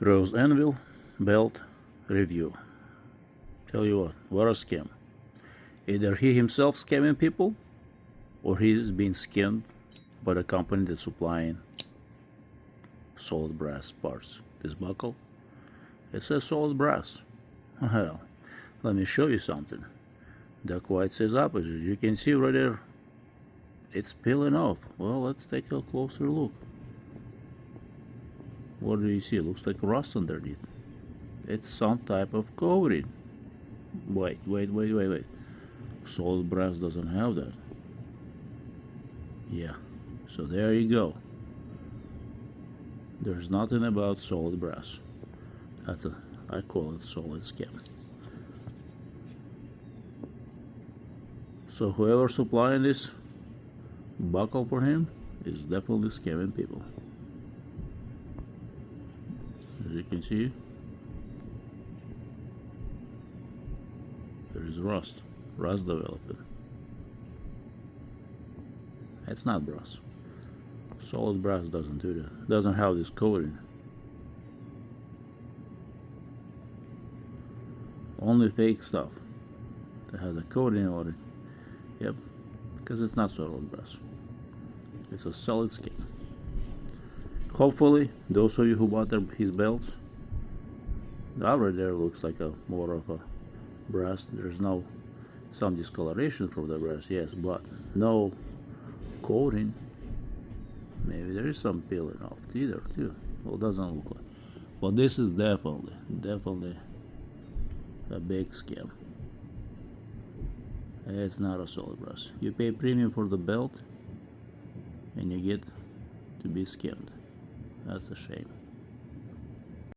Rose Anvil belt review. Tell you what a scam. Either he himself scamming people, or he's being scammed by the company that's supplying solid brass parts. This buckle, it says solid brass. Well, let me show you something. The quite says opposite. You can see right there, it's peeling off. Well, let's take a closer look. What do you see? It looks like rust underneath. It's some type of coating. Wait. Solid brass doesn't have that. Yeah, so there you go. There's nothing about solid brass. I call it solid scam. So whoever's supplying this buckle for him is definitely scamming people. As you can see, there is rust developing. It's not brass. Solid brass doesn't do that. Doesn't have this coating. Only fake stuff that has a coating on it. Yep, because it's not solid brass. It's a solid scam. Hopefully, those of you who bought his belts, that right there looks like a more of a brass. There's no some discoloration from the brass, yes, but no coating. Maybe there is some peeling off either too. Well, it doesn't look like. But this is definitely a big scam. It's not a solid brass. You pay premium for the belt, and you get to be scammed. That's a shame.